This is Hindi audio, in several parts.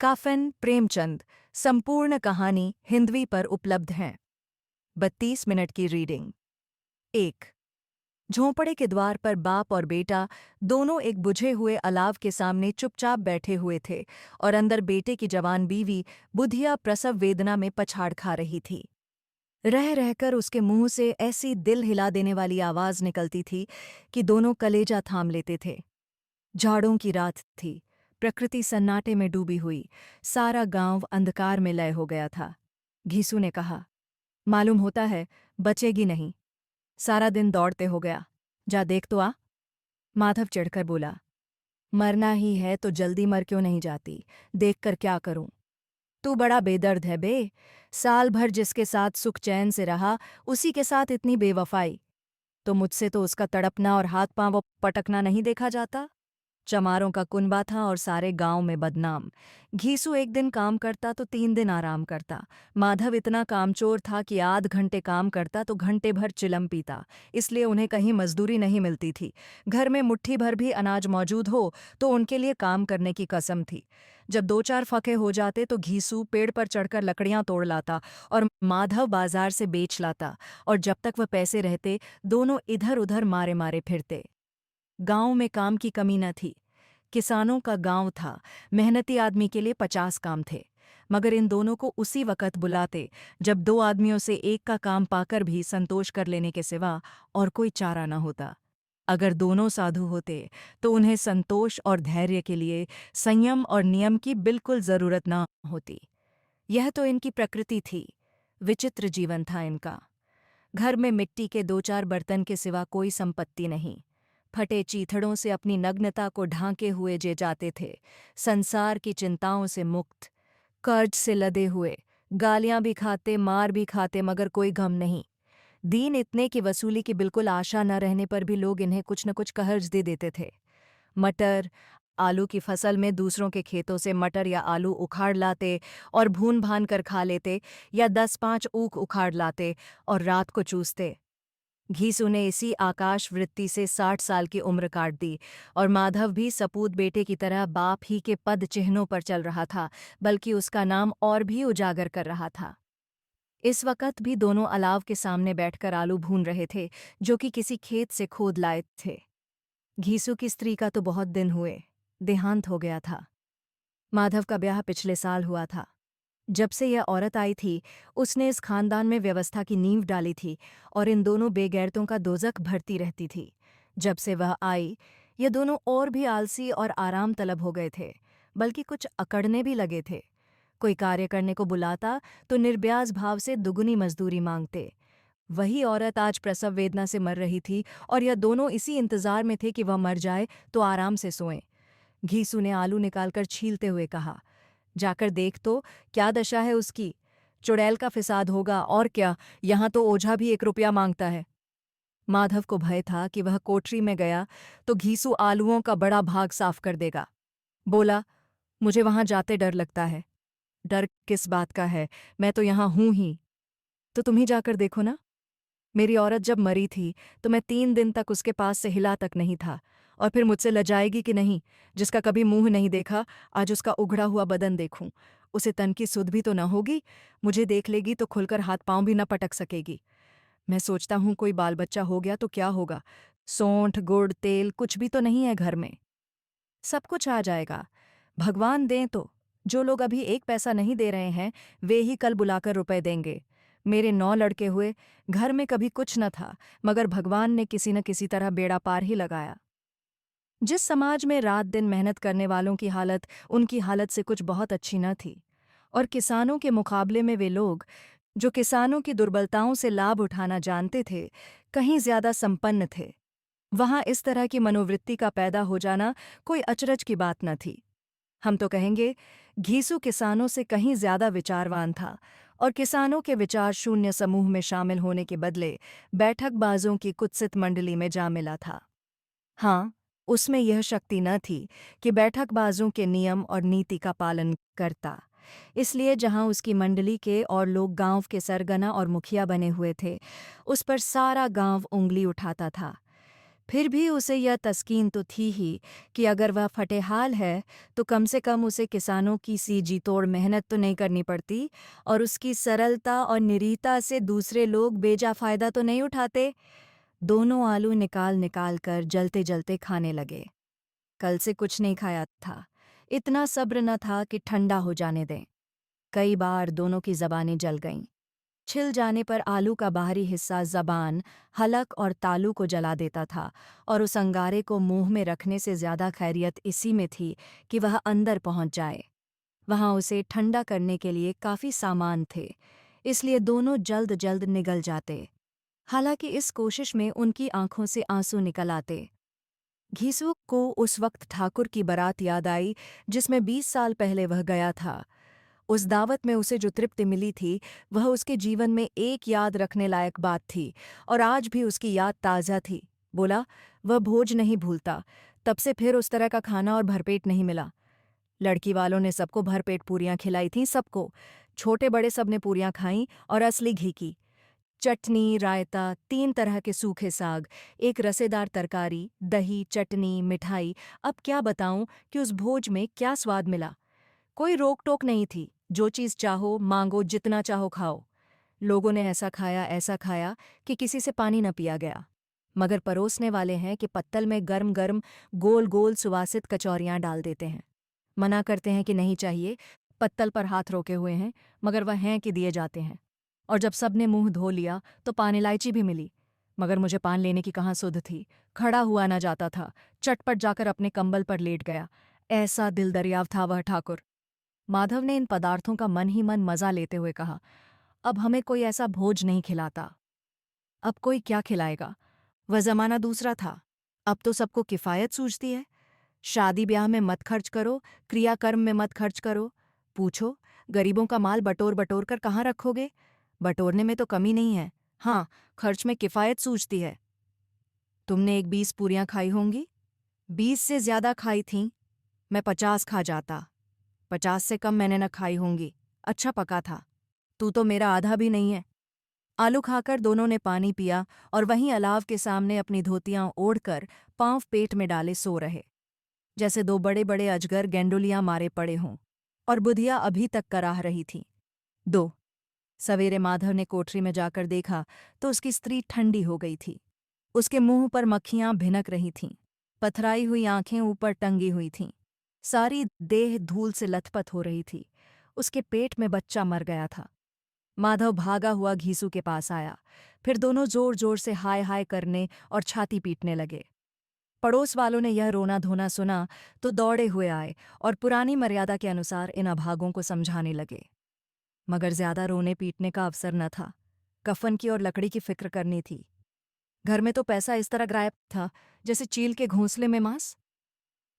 काफन प्रेमचंद संपूर्ण कहानी हिंदवी पर उपलब्ध है। 32 मिनट की रीडिंग। 1। झोंपड़े के द्वार पर बाप और बेटा दोनों एक बुझे हुए अलाव के सामने चुपचाप बैठे हुए थे और अंदर बेटे की जवान बीवी बुधिया प्रसव वेदना में पछाड़ खा रही थी। रह रहकर उसके मुंह से ऐसी दिल हिला देने वाली आवाज निकलती थी कि दोनों कलेजा थाम लेते थे। झाड़ों की रात थी। प्रकृति सन्नाटे में डूबी हुई। सारा गांव अंधकार में लय हो गया था। घीसू ने कहा, मालूम होता है बचेगी नहीं। सारा दिन दौड़ते हो गया। जा देख तो आ। माधव चिढ़कर बोला, मरना ही है तो जल्दी मर क्यों नहीं जाती? देखकर क्या करूं? तू बड़ा बेदर्द है बे। साल भर जिसके साथ सुख चैन से रहा, उसी के साथ इतनी बेवफाई। तो मुझसे तो उसका तड़पना और हाथ पांव पटकना नहीं देखा जाता। चमारों का कुनबा था और सारे गांव में बदनाम। घीसू एक दिन काम करता तो 3 दिन आराम करता। माधव इतना कामचोर था कि आध घंटे काम करता तो घंटे भर चिलम पीता। इसलिए उन्हें कहीं मजदूरी नहीं मिलती थी। घर में मुट्ठी भर भी अनाज मौजूद हो तो उनके लिए काम करने की कसम थी। जब 2-4 फके हो जाते तो घीसू पेड़ पर चढ़कर लकड़ियां तोड़ लाता और माधव बाजार से बेच लाता, और जब तक वह पैसे रहते दोनों इधर उधर मारे मारे फिरते। गांव में काम की कमी न थी। किसानों का गांव था। मेहनती आदमी के लिए 50 काम थे। मगर इन दोनों को उसी वक्त बुलाते जब 2 आदमियों से एक का काम पाकर भी संतोष कर लेने के सिवा और कोई चारा न होता। अगर दोनों साधु होते तो उन्हें संतोष और धैर्य के लिए संयम और नियम की बिल्कुल जरूरत न होती। यह तो इनकी प्रकृति थी। विचित्र जीवन था इनका। घर में मिट्टी के 2-4 बर्तन के सिवा कोई संपत्ति नहीं। फटे चीथड़ों से अपनी नग्नता को ढांके हुए जे जाते थे। संसार की चिंताओं से मुक्त, कर्ज से लदे हुए, गालियां भी खाते, मार भी खाते, मगर कोई गम नहीं। दीन इतने की वसूली की बिल्कुल आशा न रहने पर भी लोग इन्हें कुछ न कुछ कर्ज दे देते थे। मटर, आलू की फसल में दूसरों के खेतों से मटर या आलू उखाड़ लाते और भून भान कर खा लेते, या 10-5 ऊख उखाड़ लाते और रात को चूसते। घीसू ने इसी आकाश वृत्ति से 60 साल की उम्र काट दी, और माधव भी सपूत बेटे की तरह बाप ही के पद चिन्हों पर चल रहा था, बल्कि उसका नाम और भी उजागर कर रहा था। इस वक्त भी दोनों अलाव के सामने बैठकर आलू भून रहे थे, जो कि किसी खेत से खोद लाए थे। घीसू की स्त्री का तो बहुत दिन हुए, देहांत हो गया था। माधव का ब्याह पिछले साल हुआ था। जब से यह औरत आई थी, उसने इस खानदान में व्यवस्था की नींव डाली थी और इन दोनों बेगैरतों का दोजख भरती रहती थी। जब से वह आई, ये दोनों और भी आलसी और आराम तलब हो गए थे, बल्कि कुछ अकड़ने भी लगे थे। कोई कार्य करने को बुलाता तो निर्ब्याज भाव से दुगुनी मजदूरी मांगते। वही औरत आज प्रसव वेदना से मर रही थी और यह दोनों इसी इंतजार में थे कि वह मर जाए तो आराम से सोएं। घीसू ने आलू निकालकर छीलते हुए कहा, जाकर देख तो क्या दशा है उसकी। चुड़ैल का फिसाद होगा और क्या, यहां तो ओझा भी 1 रुपया मांगता है। माधव को भय था कि वह कोठरी में गया तो घीसू आलुओं का बड़ा भाग साफ कर देगा। बोला, मुझे वहां जाते डर लगता है। डर किस बात का है, मैं तो यहां हूं ही। तो तुम ही जाकर देखो ना। मेरी औरत जब मरी थी तो मैं 3 दिन तक उसके पास से हिला तक नहीं था, और फिर मुझसे लजाएगी कि नहीं? जिसका कभी मुंह नहीं देखा, आज उसका उघड़ा हुआ बदन देखूं। उसे तन की सुध भी तो न होगी। मुझे देख लेगी तो खुलकर हाथ पांव भी न पटक सकेगी। मैं सोचता हूं कोई बाल बच्चा हो गया तो क्या होगा। सौंठ गुड़ तेल कुछ भी तो नहीं है घर में। सब कुछ आ जाएगा, भगवान दें तो। जो लोग अभी 1 पैसा नहीं दे रहे हैं, वे ही कल बुलाकर रुपए देंगे। मेरे 9 लड़के हुए, घर में कभी कुछ न था, मगर भगवान ने किसी न किसी तरह बेड़ा पार ही लगाया। जिस समाज में रात दिन मेहनत करने वालों की हालत उनकी हालत से कुछ बहुत अच्छी न थी, और किसानों के मुकाबले में वे लोग जो किसानों की दुर्बलताओं से लाभ उठाना जानते थे, कहीं ज्यादा संपन्न थे, वहां इस तरह की मनोवृत्ति का पैदा हो जाना कोई अचरज की बात न थी। हम तो कहेंगे, घीसू किसानों से कहीं ज्यादा विचारवान था, और किसानों के विचार शून्य समूह में शामिल होने के बदले बैठकबाजों की कुत्सित मंडली में जा मिला था। हाँ, उसमें यह शक्ति न थी कि बैठकबाजों के नियम और नीति का पालन करता। इसलिए जहां उसकी मंडली के और लोग गांव के सरगना और मुखिया बने हुए थे, उस पर सारा गांव उंगली उठाता था। फिर भी उसे यह तस्कीन तो थी ही कि अगर वह फटेहाल है तो कम से कम उसे किसानों की सी जी तोड़ मेहनत तो नहीं करनी पड़ती और उसकी सरलता और निरीहता से दूसरे लोग बेजा फायदा तो नहीं उठाते। दोनों आलू निकाल निकाल कर जलते जलते खाने लगे। कल से कुछ नहीं खाया था, इतना सब्र न था कि ठंडा हो जाने दें। कई बार दोनों की जबानें जल गईं। छिल जाने पर आलू का बाहरी हिस्सा जबान, हलक और तालू को जला देता था और उस अंगारे को मुंह में रखने से ज्यादा खैरियत इसी में थी कि वह अंदर पहुंच जाए। वहां उसे ठंडा करने के लिए काफी सामान थे, इसलिए दोनों जल्द जल्द निगल जाते। हालांकि इस कोशिश में उनकी आंखों से आंसू निकल आते। घीसू को उस वक्त ठाकुर की बारात याद आई जिसमें 20 साल पहले वह गया था। उस दावत में उसे जो तृप्ति मिली थी वह उसके जीवन में एक याद रखने लायक बात थी और आज भी उसकी याद ताज़ा थी। बोला, वह भोज नहीं भूलता। तब से फिर उस तरह का खाना और भरपेट नहीं मिला। लड़की वालों ने सबको भरपेट पूरियां खिलाई थीं, सबको। छोटे बड़े सब ने पूरियां खाईं और असली घी की। चटनी, रायता, 3 तरह के सूखे साग, एक रसेदार तरकारी, दही, चटनी, मिठाई। अब क्या बताऊं कि उस भोज में क्या स्वाद मिला। कोई रोक टोक नहीं थी, जो चीज़ चाहो मांगो, जितना चाहो खाओ। लोगों ने ऐसा खाया कि किसी से पानी न पिया गया। मगर परोसने वाले हैं कि पत्तल में गर्म गर्म गोल गोल सुवासित कचौरियां डाल देते हैं। मना करते हैं कि नहीं चाहिए, पत्तल पर हाथ रोके हुए हैं, मगर वह हैं कि दिए जाते हैं। और जब सबने मुंह धो लिया तो पान इलायची भी मिली, मगर मुझे पान लेने की कहाँ सुध थी। खड़ा हुआ न जाता था, चटपट जाकर अपने कंबल पर लेट गया। ऐसा दिल दरियाव था वह ठाकुर। माधव ने इन पदार्थों का मन ही मन मजा लेते हुए कहा, अब हमें कोई ऐसा भोज नहीं खिलाता। अब कोई क्या खिलाएगा? वह जमाना दूसरा था। अब तो सबको किफायत सूझती है। शादी ब्याह में मत खर्च करो, क्रियाकर्म में मत खर्च करो। पूछो, गरीबों का माल बटोर बटोर कर कहाँ रखोगे? बटोरने में तो कमी नहीं है, हाँ, खर्च में किफायत सूझती है। तुमने एक 20 पूरियां खाई होंगी? 20 से ज्यादा खाई थीं। मैं 50 खा जाता। 50 से कम मैंने न खाई होंगी। अच्छा पका था। तू तो मेरा आधा भी नहीं है। आलू खाकर दोनों ने पानी पिया और वहीं अलाव के सामने अपनी धोतियां ओढ़कर पांव पेट में डाले सो रहे, जैसे 2 बड़े बड़े अजगर गेंडुलियां मारे पड़े हों। और बुधिया अभी तक कराह रही थी। 2 सवेरे माधव ने कोठरी में जाकर देखा तो उसकी स्त्री ठंडी हो गई थी। उसके मुंह पर मक्खियां भिनक रही थीं। पथराई हुई आंखें ऊपर टंगी हुई थीं। सारी देह धूल से लथपथ हो रही थी। उसके पेट में बच्चा मर गया था। माधव भागा हुआ घीसू के पास आया। फिर दोनों जोर जोर से हाय हाय करने और छाती पीटने लगे। पड़ोस वालों ने यह रोना धोना सुना तो दौड़े हुए आए और पुरानी मर्यादा के अनुसार इन अभागों को समझाने लगे। मगर ज्यादा रोने पीटने का अवसर न था। कफन की और लकड़ी की फिक्र करनी थी। घर में तो पैसा इस तरह गायब था जैसे चील के घोंसले में मांस।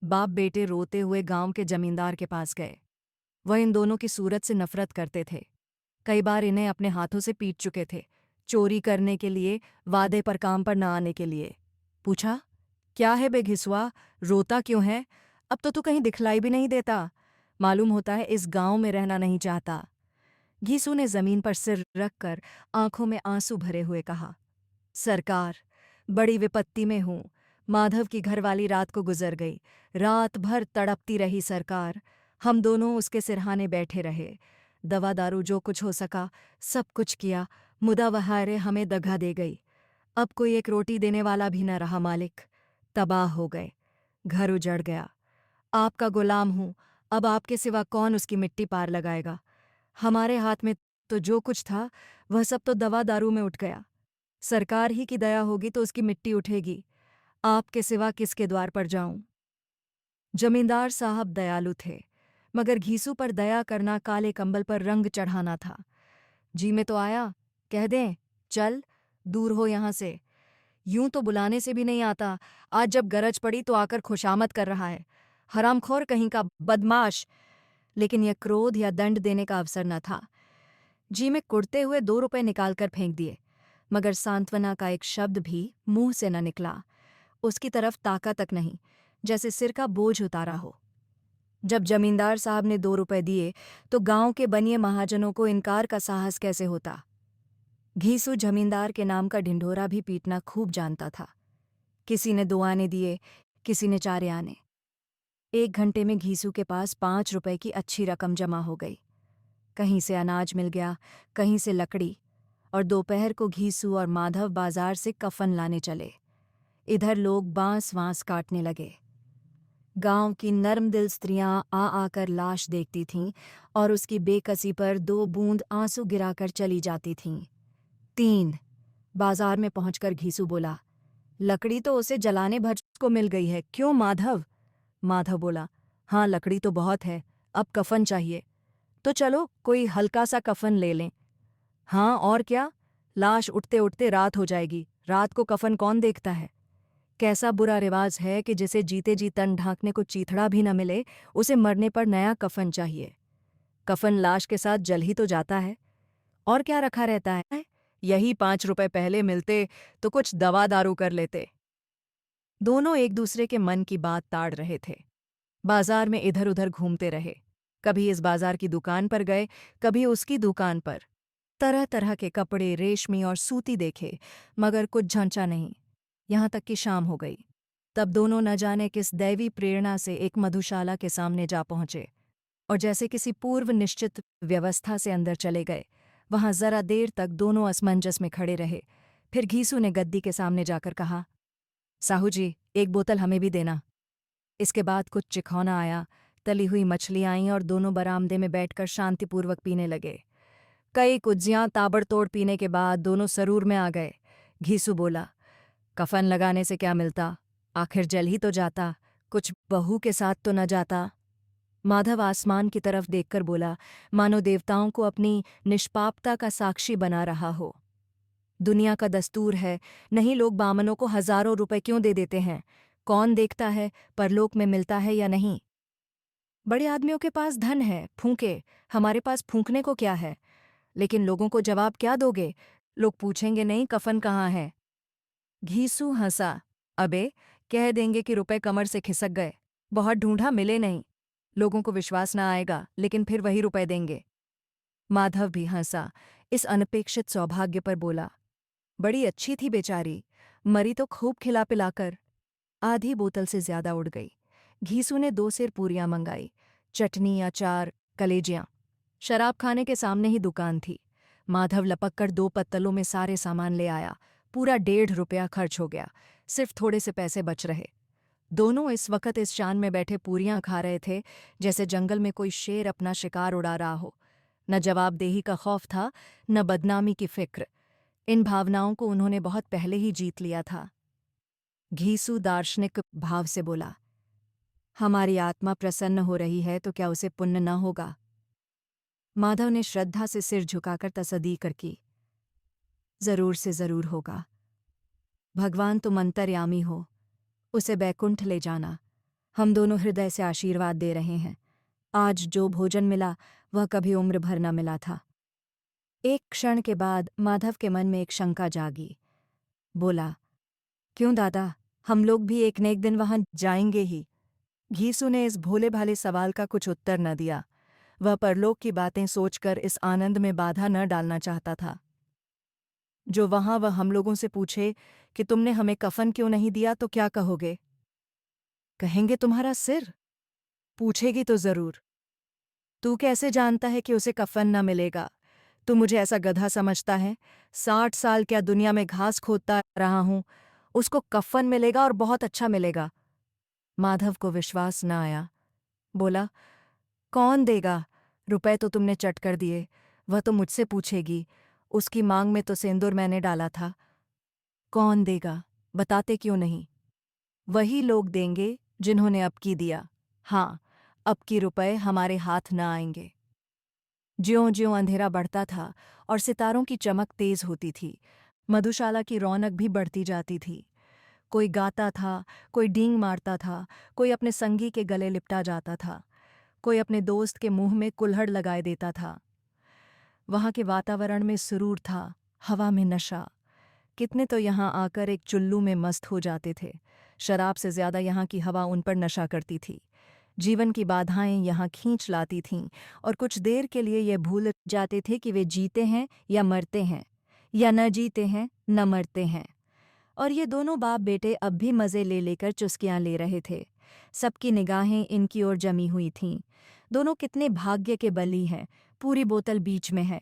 बाप बेटे रोते हुए गांव के जमींदार के पास गए। वह इन दोनों की सूरत से नफरत करते थे। कई बार इन्हें अपने हाथों से पीट चुके थे, चोरी करने के लिए, वादे पर काम पर न आने के लिए। पूछा, क्या है बे घिसुआ, रोता क्यों है? अब तो तू कहीं दिखलाई भी नहीं देता। मालूम होता है इस गांव में रहना नहीं चाहता। घीसू ने जमीन पर सिर रखकर आंखों में आंसू भरे हुए कहा, सरकार, बड़ी विपत्ति में हूं। माधव की घरवाली रात को गुजर गई। रात भर तड़पती रही सरकार। हम दोनों उसके सिरहाने बैठे रहे। दवा दारू जो कुछ हो सका सब कुछ किया, मुदा वहारे हमें दगा दे गई। अब कोई एक रोटी देने वाला भी न रहा मालिक। तबाह हो गए, घर उजड़ गया। आपका गुलाम हूं, अब आपके सिवा कौन उसकी मिट्टी पार लगाएगा? हमारे हाथ में तो जो कुछ था वह सब तो दवा दारू में उठ गया। सरकार ही की दया होगी तो उसकी मिट्टी उठेगी। आपके सिवा किसके द्वार पर जाऊं? जमींदार साहब दयालु थे, मगर घीसू पर दया करना काले कंबल पर रंग चढ़ाना था। जी में तो आया, कह दें, चल दूर हो यहां से। यूं तो बुलाने से भी नहीं आता, आज जब गरज पड़ी तो आकर खुशामद कर रहा है। हरामखोर कहीं का बदमाश। लेकिन यह क्रोध या दंड देने का अवसर न था। जी में कुड़ते हुए 2 रुपए निकालकर फेंक दिए, मगर सांत्वना का एक शब्द भी मुंह से न निकला। उसकी तरफ ताका तक नहीं, जैसे सिर का बोझ उतारा हो। जब जमींदार साहब ने 2 रुपए दिए तो गांव के बनिए महाजनों को इनकार का साहस कैसे होता। घीसू जमींदार के नाम का ढिंढोरा भी पीटना खूब जानता था। किसी ने 2 आने दिए, किसी ने 4 आने। 1 घंटे में घीसू के पास 5 रुपए की अच्छी रकम जमा हो गई। कहीं से अनाज मिल गया, कहीं से लकड़ी, और दोपहर को घीसू और माधव बाजार से कफन लाने चले। इधर लोग बांस-वांस काटने लगे। गांव की नर्मदिल स्त्रियां आ आकर लाश देखती थीं और उसकी बेकसी पर 2 बूंद आंसू गिराकर चली जाती थीं। 3 बाजार में पहुंचकर घीसू बोला, लकड़ी तो उसे जलाने भर को मिल गई है, क्यों माधव? माधव बोला, हाँ लकड़ी तो बहुत है, अब कफन चाहिए। तो चलो कोई हल्का सा कफन ले लें। हाँ और क्या, लाश उठते उठते रात हो जाएगी, रात को कफन कौन देखता है? कैसा बुरा रिवाज है कि जिसे जीते जी तन ढांकने को चीथड़ा भी न मिले, उसे मरने पर नया कफन चाहिए। कफन लाश के साथ जल ही तो जाता है, और क्या रखा रहता है? यही 5 रुपए पहले मिलते तो कुछ दवा दारू कर लेते। दोनों एक दूसरे के मन की बात ताड़ रहे थे। बाजार में इधर उधर घूमते रहे। कभी इस बाजार की दुकान पर गए, कभी उसकी दुकान पर। तरह तरह के कपड़े, रेशमी और सूती देखे, मगर कुछ झंचा नहीं। यहाँ तक कि शाम हो गई। तब दोनों न जाने किस दैवी प्रेरणा से एक मधुशाला के सामने जा पहुंचे और जैसे किसी पूर्व निश्चित व्यवस्था से अंदर चले गए। वहां जरा देर तक दोनों असमंजस में खड़े रहे। फिर घीसू ने गद्दी के सामने जाकर कहा, साहू जी, एक बोतल हमें भी देना। इसके बाद कुछ चिखौना आया, तली हुई मछलियां आईं और दोनों बरामदे में बैठकर शांतिपूर्वक पीने लगे। कई कुज्जियां ताबड़तोड़ पीने के बाद दोनों सरूर में आ गए। घीसू बोला, कफन लगाने से क्या मिलता, आखिर जल ही तो जाता, कुछ बहू के साथ तो न जाता। माधव आसमान की तरफ देखकर बोला, मानो देवताओं को अपनी निष्पापता का साक्षी बना रहा हो। दुनिया का दस्तूर है, नहीं लोग बामनों को हजारों रुपए क्यों दे देते हैं? कौन देखता है परलोक में मिलता है या नहीं? बड़े आदमियों के पास धन है, फूंके, हमारे पास फूंकने को क्या है? लेकिन लोगों को जवाब क्या दोगे? लोग पूछेंगे नहीं कफन कहाँ है? घीसू हंसा, अबे, कह देंगे कि रुपए कमर से खिसक गए, बहुत ढूंढा मिले नहीं। लोगों को विश्वास ना आएगा, लेकिन फिर वही रुपए देंगे। माधव भी हंसा, इस अनपेक्षित सौभाग्य पर बोला, बड़ी अच्छी थी बेचारी, मरी तो खूब खिला पिलाकर। आधी बोतल से ज्यादा उड़ गई। घीसू ने 2 सेर पूरियां मंगाई, चटनी, अचार, कलेजियां। शराब खाने के सामने ही दुकान थी। माधव लपक कर 2 पत्तलों में सारे सामान ले आया। पूरा 1.5 रुपया खर्च हो गया, सिर्फ थोड़े से पैसे बच रहे। दोनों इस वक्त इस शान में बैठे पूरियां खा रहे थे जैसे जंगल में कोई शेर अपना शिकार उड़ा रहा हो। न जवाबदेही का खौफ था, न बदनामी की फिक्र। इन भावनाओं को उन्होंने बहुत पहले ही जीत लिया था। घीसू दार्शनिक भाव से बोला, हमारी आत्मा प्रसन्न हो रही है तो क्या उसे पुण्य न होगा? माधव ने श्रद्धा से सिर झुकाकर तसदीक की, जरूर से जरूर होगा। भगवान तुम अंतर्यामी हो, उसे बैकुंठ ले जाना। हम दोनों हृदय से आशीर्वाद दे रहे हैं। आज जो भोजन मिला वह कभी उम्र भर न मिला था। एक क्षण के बाद माधव के मन में एक शंका जागी। बोला, क्यों दादा, हम लोग भी एक न एक दिन वहां जाएंगे ही। घीसू ने इस भोले भाले सवाल का कुछ उत्तर न दिया। वह परलोक की बातें सोचकर इस आनंद में बाधा न डालना चाहता था। जो वहां वह हम लोगों से पूछे कि तुमने हमें कफन क्यों नहीं दिया तो क्या कहोगे? कहेंगे तुम्हारा सिर। पूछेगी तो जरूर। तू कैसे जानता है कि उसे कफन न मिलेगा? तू मुझे ऐसा गधा समझता है? 60 साल क्या दुनिया में घास खोदता रहा हूं, उसको कफन मिलेगा और बहुत अच्छा मिलेगा। माधव को विश्वास न आया। बोला, कौन देगा? रुपए तो तुमने चट कर दिए, वह तो मुझसे पूछेगी। उसकी मांग में तो सिंदूर मैंने डाला था। कौन देगा? बताते क्यों नहीं? वही लोग देंगे जिन्होंने अब की दिया। हाँ, अब की रुपए हमारे हाथ न आएंगे। ज्यों ज्यों अंधेरा बढ़ता था और सितारों की चमक तेज होती थी, मधुशाला की रौनक भी बढ़ती जाती थी। कोई गाता था, कोई डींग मारता था, कोई अपने संगी के गले लिपटा जाता था, कोई अपने दोस्त के मुंह में कुल्हड़ लगाए देता था। वहां के वातावरण में सुरूर था, हवा में नशा। कितने तो यहाँ आकर एक चुल्लू में मस्त हो जाते थे। शराब से ज्यादा यहाँ की हवा उन पर नशा करती थी। जीवन की बाधाएं यहाँ खींच लाती थीं और कुछ देर के लिए ये भूल जाते थे कि वे जीते हैं या मरते हैं, या न जीते हैं न मरते हैं। और ये दोनों बाप बेटे अब भी मज़े ले लेकर चुस्कियां ले रहे थे। सबकी निगाहें इनकी ओर जमी हुई थीं। दोनों कितने भाग्य के बली हैं, पूरी बोतल बीच में है।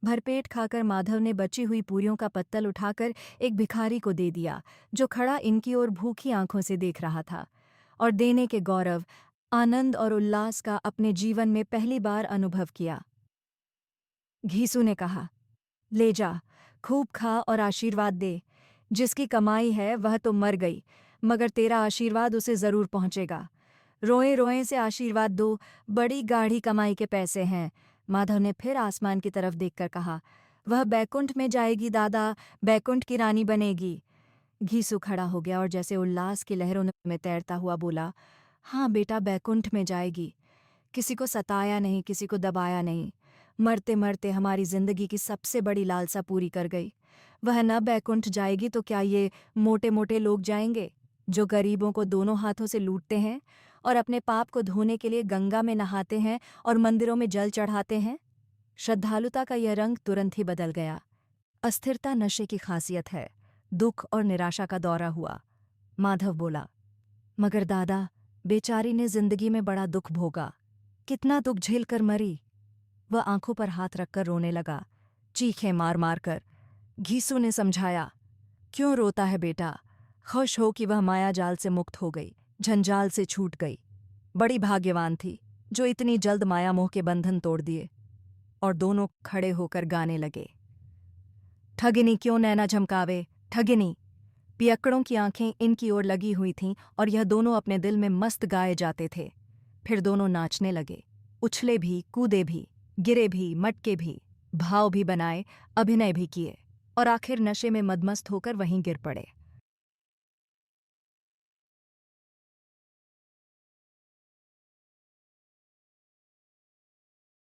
भरपेट खाकर माधव ने बची हुई पूरियों का पत्तल उठाकर एक भिखारी को दे दिया, जो खड़ा इनकी ओर भूखी आंखों से देख रहा था, और देने के गौरव, आनंद और उल्लास का अपने जीवन में पहली बार अनुभव किया। घीसू ने कहा, ले जा, खूब खा और आशीर्वाद दे। जिसकी कमाई है वह तो मर गई, मगर तेरा आशीर्वाद उसे जरूर पहुंचेगा। रोए रोए से आशीर्वाद दो, बड़ी गाढ़ी कमाई के पैसे हैं। माधव ने फिर आसमान की तरफ देखकर कहा, वह बैकुंठ में जाएगी दादा, बैकुंठ की रानी बनेगी। घीसू खड़ा हो गया और जैसे उल्लास की लहरों में तैरता हुआ बोला, हाँ बेटा, बैकुंठ में जाएगी। किसी को सताया नहीं, किसी को दबाया नहीं। मरते मरते हमारी जिंदगी की सबसे बड़ी लालसा पूरी कर गई। वह न बैकुंठ जाएगी तो क्या ये मोटे मोटे लोग जाएंगे, जो गरीबों को दोनों हाथों से लूटते हैं और अपने पाप को धोने के लिए गंगा में नहाते हैं और मंदिरों में जल चढ़ाते हैं? श्रद्धालुता का यह रंग तुरंत ही बदल गया। अस्थिरता नशे की खासियत है। दुख और निराशा का दौरा हुआ। माधव बोला, मगर दादा, बेचारी ने जिंदगी में बड़ा दुख भोगा, कितना दुख झेलकर मरी। वह आंखों पर हाथ रखकर रोने लगा, चीखें मार मार कर। घीसू ने समझाया, क्यों रोता है बेटा? खुश हो कि वह माया जाल से मुक्त हो गई, झंझाल से छूट गई। बड़ी भाग्यवान थी जो इतनी जल्द माया मोह के बंधन तोड़ दिए। और दोनों खड़े होकर गाने लगे, ठगिनी क्यों नैना झमकावे, ठगिनी। पियक्कड़ों की आंखें इनकी ओर लगी हुई थीं और यह दोनों अपने दिल में मस्त गाए जाते थे। फिर दोनों नाचने लगे, उछले भी, कूदे भी, गिरे भी, मटके भी, भाव भी बनाए, अभिनय भी किए, और आखिर नशे में मदमस्त होकर वहीं गिर पड़े।